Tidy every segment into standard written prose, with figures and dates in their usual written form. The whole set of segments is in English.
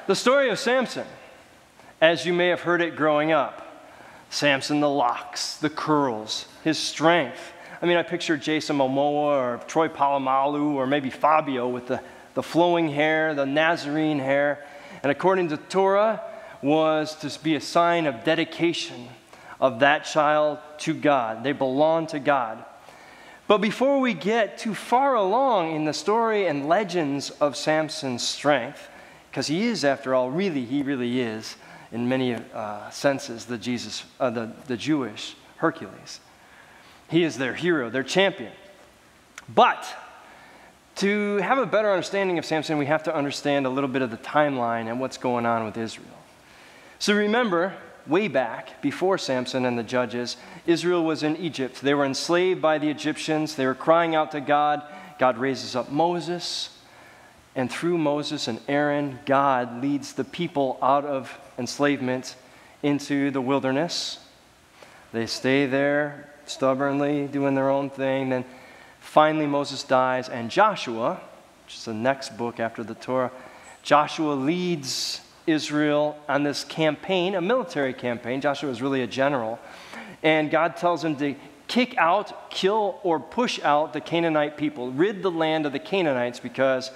The story of Samson, as you may have heard it growing up. Samson, the locks, the curls, his strength. I mean, I picture Jason Momoa or Troy Polamalu or maybe Fabio with the flowing hair, the Nazarene hair. And according to Torah, was to be a sign of dedication of that child to God. They belong to God. But before we get too far along in the story and legends of Samson's strength, because he is, after all, he really is, in many senses, the Jewish Hercules. He is their hero, their champion. But to have a better understanding of Samson, we have to understand a little bit of the timeline and what's going on with Israel. So remember, way back, before Samson and the judges, Israel was in Egypt. They were enslaved by the Egyptians. They were crying out to God. God raises up Moses. And through Moses and Aaron, God leads the people out of enslavement into the wilderness. They stay there stubbornly, doing their own thing. Then finally Moses dies, and Joshua, which is the next book after the Torah, Joshua leads Israel on this campaign, a military campaign. Joshua is really a general. And God tells him to kick out, kill, or push out the Canaanite people, rid the land of the Canaanites because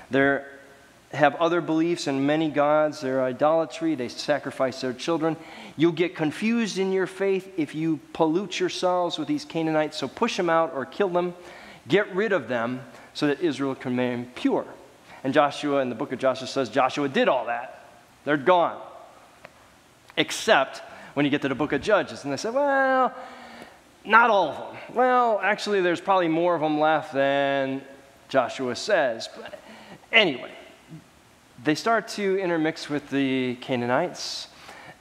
they have other beliefs and many gods. They're idolatry. They sacrifice their children. You'll get confused in your faith if you pollute yourselves with these Canaanites. So push them out or kill them. Get rid of them so that Israel can remain pure. And Joshua, in the book of Joshua, says Joshua did all that. They're gone. Except when you get to the book of Judges. And they say, well, not all of them. Well, actually, there's probably more of them left than Joshua says. But anyway, they start to intermix with the Canaanites.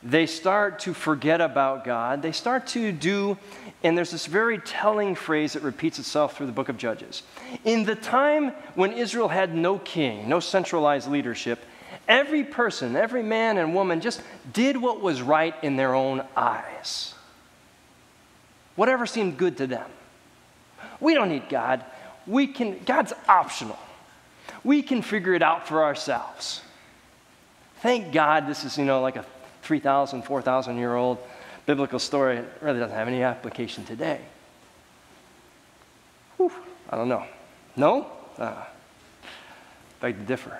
They start to forget about God. They start to do, and there's this very telling phrase that repeats itself through the book of Judges. In the time when Israel had no king, no centralized leadership, every person, every man and woman just did what was right in their own eyes. Whatever seemed good to them. We don't need God. God's optional. We can figure it out for ourselves. Thank God this is, like a 3,000, 4,000-year-old biblical story. It really doesn't have any application today. Whew, I don't know. No? Beg to differ.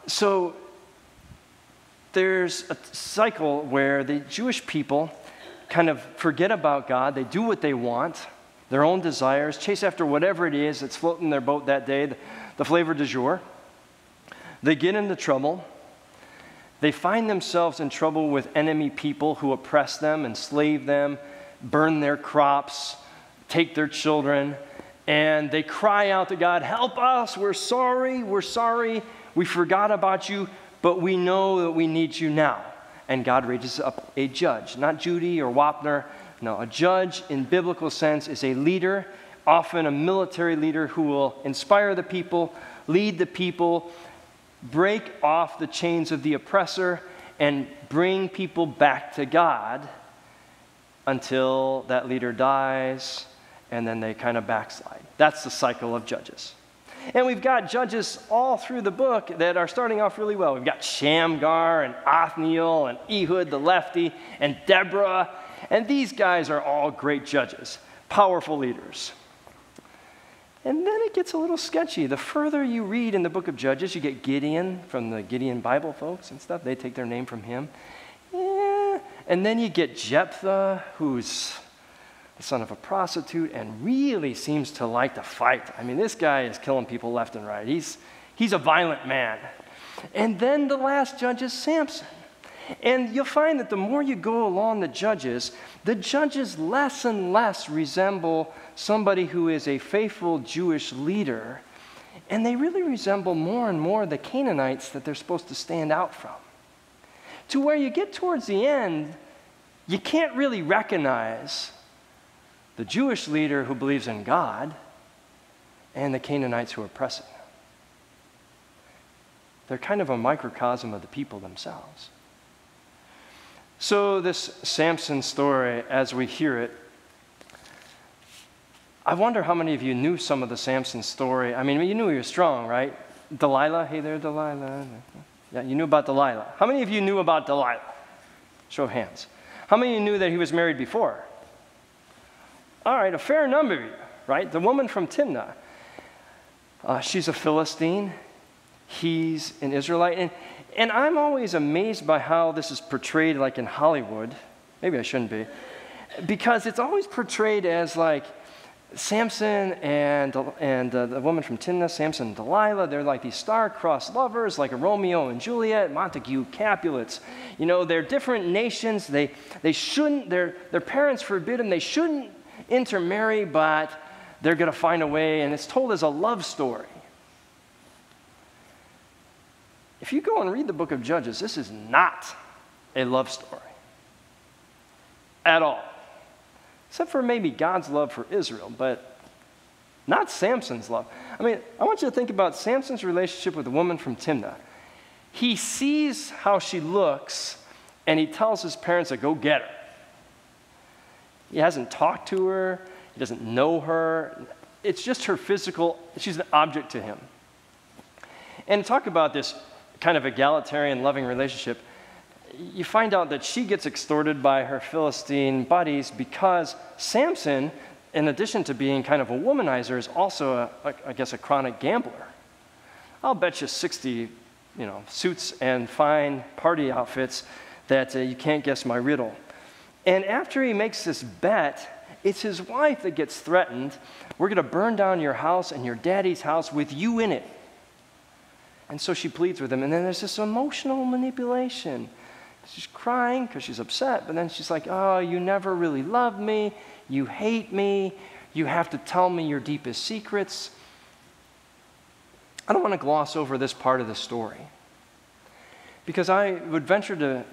So there's a cycle where the Jewish people kind of forget about God. They do what they want, their own desires, chase after whatever it is that's floating in their boat that day, the flavor du jour. They get into trouble. They find themselves in trouble with enemy people who oppress them, enslave them, burn their crops, take their children, and they cry out to God, help us, we're sorry, we forgot about you, but we know that we need you now. And God raises up a judge, not Judy or Wapner. No, a judge in biblical sense is a leader, often a military leader who will inspire the people, lead the people, break off the chains of the oppressor, and bring people back to God until that leader dies, and then they kind of backslide. That's the cycle of judges. And we've got judges all through the book that are starting off really well. We've got Shamgar and Othniel and Ehud the lefty and Deborah. And these guys are all great judges, powerful leaders. And then it gets a little sketchy. The further you read in the book of Judges, you get Gideon from the Gideon Bible folks and stuff. They take their name from him. Yeah. And then you get Jephthah, who's the son of a prostitute and really seems to like to fight. I mean, this guy is killing people left and right. He's a violent man. And then the last judge is Samson. And you'll find that the more you go along the judges less and less resemble somebody who is a faithful Jewish leader. And they really resemble more and more the Canaanites that they're supposed to stand out from. To where you get towards the end, you can't really recognize the Jewish leader who believes in God and the Canaanites who are oppressing them. They're kind of a microcosm of the people themselves. So this Samson story, as we hear it, I wonder how many of you knew some of the Samson story. I mean, you knew he was strong, right? Delilah, hey there, Delilah. Yeah, you knew about Delilah. How many of you knew about Delilah? Show of hands. How many of you knew that he was married before? All right, a fair number of you, right? The woman from Timnah. She's a Philistine. He's an Israelite. And I'm always amazed by how this is portrayed like in Hollywood. Maybe I shouldn't be. Because it's always portrayed as like Samson and the woman from Timnah, Samson and Delilah, they're like these star-crossed lovers, like a Romeo and Juliet, Montague, Capulets. You know, they're different nations. They shouldn't, their parents forbid them. They shouldn't intermarry, but they're going to find a way, and it's told as a love story. If you go and read the book of Judges, this is not a love story at all. Except for maybe God's love for Israel, but not Samson's love. I mean, I want you to think about Samson's relationship with the woman from Timnah. He sees how she looks, and he tells his parents to go get her. He hasn't talked to her. He doesn't know her. It's just her physical, she's an object to him. And to talk about this kind of egalitarian, loving relationship, you find out that she gets extorted by her Philistine buddies because Samson, in addition to being kind of a womanizer, is also, a chronic gambler. I'll bet you 60, suits and fine party outfits that you can't guess my riddle. And after he makes this bet, it's his wife that gets threatened. We're going to burn down your house and your daddy's house with you in it. And so she pleads with him. And then there's this emotional manipulation. She's crying because she's upset, but then she's like, oh, you never really loved me. You hate me. You have to tell me your deepest secrets. I don't want to gloss over this part of the story because I would venture to,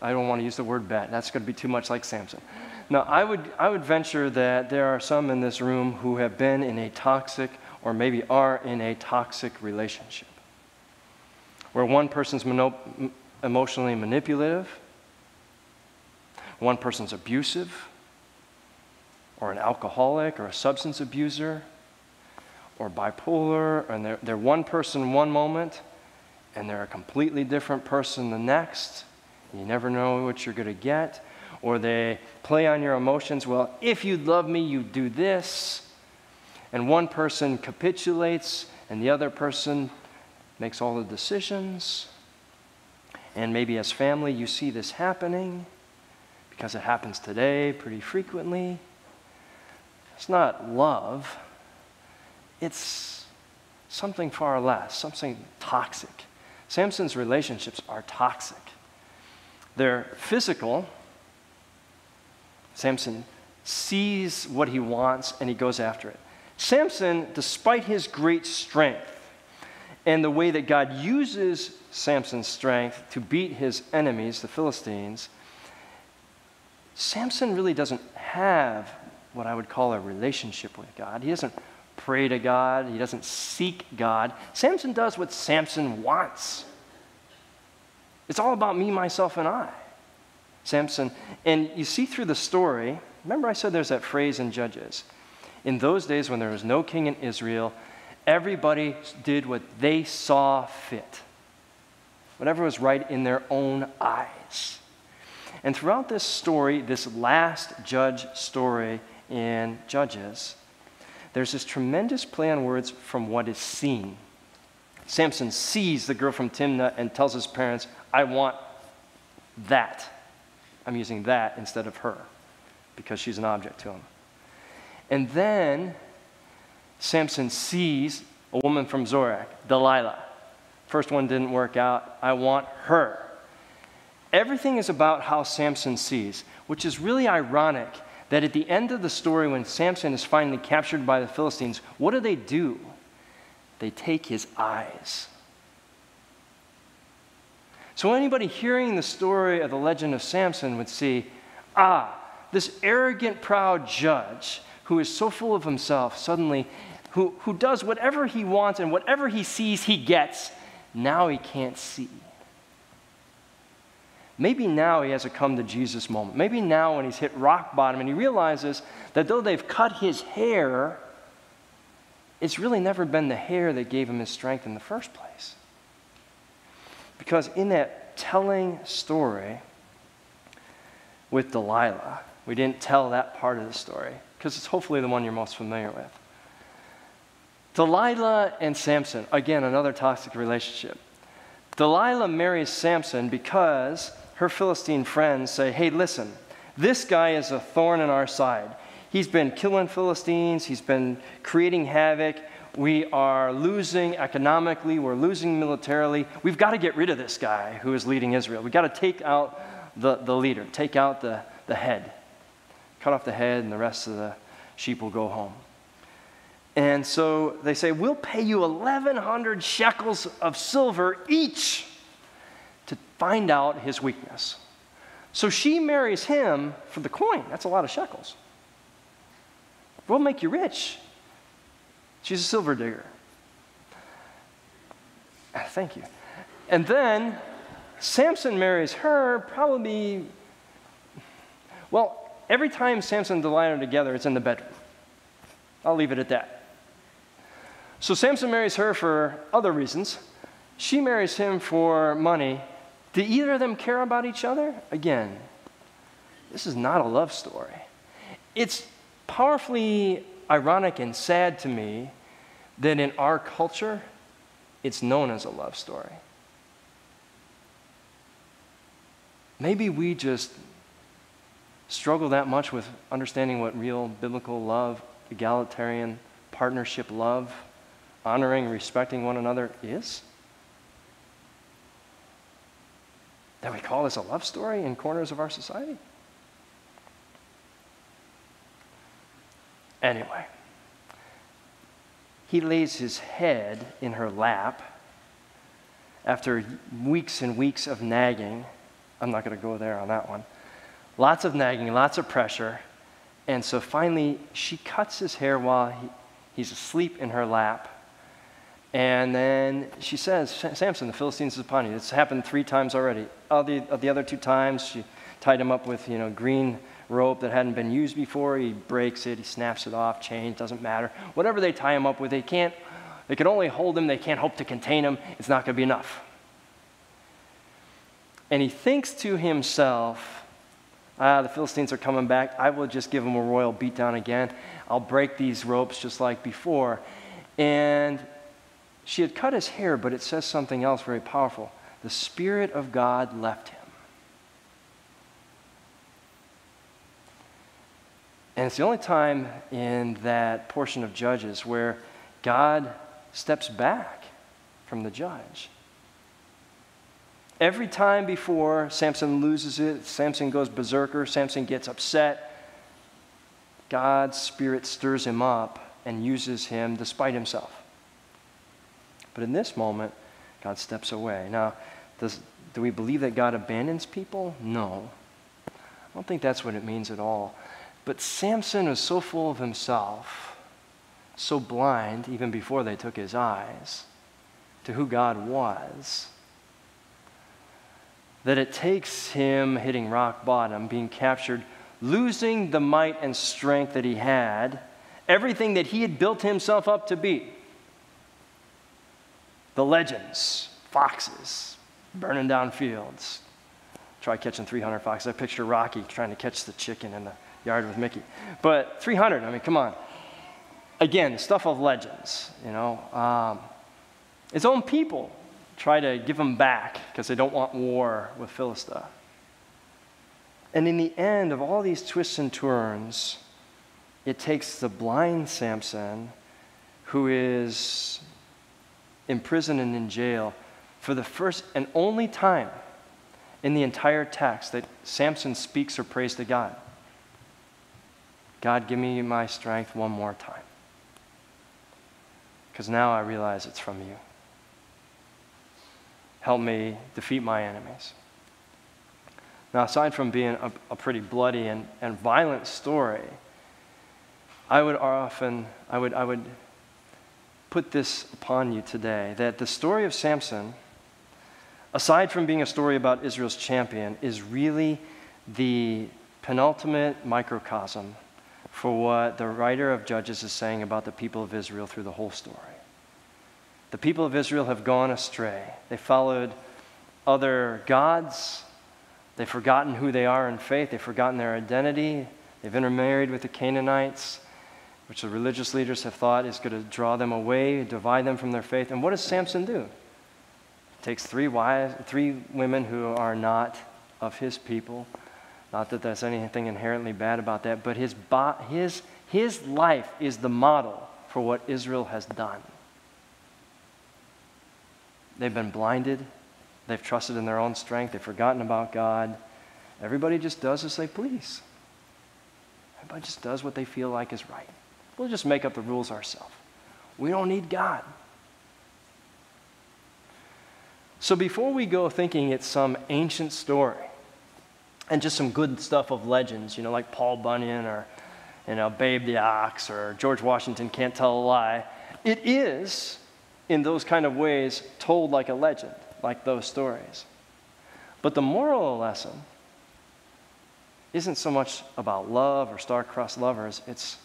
I don't want to use the word bet. That's going to be too much like Samson. No, I would venture that there are some in this room who have been in a toxic or maybe are in a toxic relationship where one person's emotionally manipulative, one person's abusive, or an alcoholic, or a substance abuser, or bipolar, and they're one person one moment, and they're a completely different person the next. You never know what you're going to get. Or they play on your emotions. Well, if you love me, you do this. And one person capitulates, and the other person makes all the decisions. And maybe as family, you see this happening because it happens today pretty frequently. It's not love. It's something far less, something toxic. Samson's relationships are toxic. They're physical. Samson sees what he wants and he goes after it. Samson, despite his great strength and the way that God uses Samson's strength to beat his enemies, the Philistines, Samson really doesn't have what I would call a relationship with God. He doesn't pray to God. He doesn't seek God. Samson does what Samson wants. It's all about me, myself, and I. Samson, and you see through the story, remember I said there's that phrase in Judges. In those days when there was no king in Israel, everybody did what they saw fit. Whatever was right in their own eyes. And throughout this story, this last judge story in Judges, there's this tremendous play on words from what is seen. Samson sees the girl from Timnah and tells his parents, I want that. I'm using that instead of her because she's an object to him. And then Samson sees a woman from Zorach, Delilah. First one didn't work out. I want her. Everything is about how Samson sees, which is really ironic that at the end of the story when Samson is finally captured by the Philistines, what do? They take his eyes. So anybody hearing the story of the legend of Samson would see, this arrogant, proud judge who is so full of himself suddenly, who does whatever he wants and whatever he sees he gets, now he can't see. Maybe now he has a come to Jesus moment. Maybe now when he's hit rock bottom and he realizes that though they've cut his hair, it's really never been the hair that gave him his strength in the first place. Because in that telling story with Delilah, we didn't tell that part of the story, because it's hopefully the one you're most familiar with. Delilah and Samson, again, another toxic relationship. Delilah marries Samson because her Philistine friends say, hey, listen, this guy is a thorn in our side. He's been killing Philistines. He's been creating havoc. We are losing economically. We're losing militarily. We've got to get rid of this guy who is leading Israel. We've got to take out the leader, take out the head. Cut off the head, and the rest of the sheep will go home. And so they say, we'll pay you 1,100 shekels of silver each to find out his weakness. So she marries him for the coin. That's a lot of shekels. We'll make you rich. She's a silver digger. Thank you. And then Samson marries her probably, well, every time Samson and Delilah are together, it's in the bedroom. I'll leave it at that. So Samson marries her for other reasons. She marries him for money. Do either of them care about each other? Again, this is not a love story. It's powerfully ironic and sad to me that in our culture, it's known as a love story. Maybe we just struggle that much with understanding what real biblical love, egalitarian partnership love, honoring, respecting one another is? That we call this a love story in corners of our society? Anyway, he lays his head in her lap after weeks and weeks of nagging. I'm not going to go there on that one. Lots of nagging, lots of pressure. And so finally, she cuts his hair while he's asleep in her lap. And then she says, Samson, the Philistines is upon you. It's happened 3 times already. The other 2 times, she tied him up with, green rope that hadn't been used before. He breaks it, he snaps it off, chains, doesn't matter. Whatever they tie him up with, they can only hold him, they can't hope to contain him. It's not going to be enough. And he thinks to himself, the Philistines are coming back. I will just give them a royal beatdown again. I'll break these ropes just like before. And she had cut his hair, but it says something else very powerful. The Spirit of God left him. And it's the only time in that portion of Judges where God steps back from the judge. Every time before, Samson loses it, Samson goes berserker, Samson gets upset, God's Spirit stirs him up and uses him despite himself. But in this moment, God steps away. Now, do we believe that God abandons people? No. I don't think that's what it means at all. But Samson was so full of himself, so blind, even before they took his eyes, to who God was, that it takes him hitting rock bottom, being captured, losing the might and strength that he had, everything that he had built himself up to be. The legends, foxes, burning down fields. Try catching 300 foxes. I picture Rocky trying to catch the chicken in the yard with Mickey. But 300, I mean, come on. Again, stuff of legends, His own people try to give him back because they don't want war with Philistia. And in the end of all these twists and turns, it takes the blind Samson, who is in prison and in jail, for the first and only time in the entire text that Samson speaks or prays to God. God, give me my strength one more time. Because now I realize it's from you. Help me defeat my enemies. Now, aside from being a pretty bloody and violent story, I would put this upon you today, that the story of Samson, aside from being a story about Israel's champion, is really the penultimate microcosm for what the writer of Judges is saying about the people of Israel through the whole story. The people of Israel have gone astray. They followed other gods. They've forgotten who they are in faith. They've forgotten their identity. They've intermarried with the Canaanites, which the religious leaders have thought is going to draw them away, divide them from their faith. And what does Samson do? He takes three women who are not of his people. Not that there's anything inherently bad about that, but his life is the model for what Israel has done. They've been blinded. They've trusted in their own strength. They've forgotten about God. Everybody just does as they please. Everybody just does what they feel like is right. We'll just make up the rules ourselves. We don't need God. So before we go thinking it's some ancient story and just some good stuff of legends, like Paul Bunyan or Babe the Ox or George Washington Can't Tell a Lie, it is, in those kind of ways, told like a legend, like those stories. But the moral lesson isn't so much about love or star-crossed lovers. It's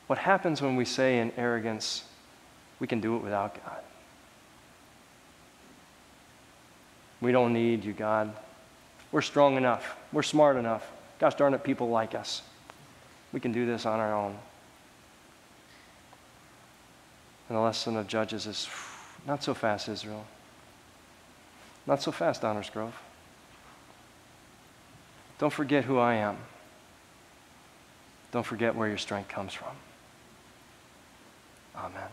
what happens when we say in arrogance, we can do it without God. We don't need you, God. We're strong enough. We're smart enough. Gosh darn it, people like us. We can do this on our own. And the lesson of Judges is, not so fast, Israel. Not so fast, Downers Grove. Don't forget who I am. Don't forget where your strength comes from. Amen.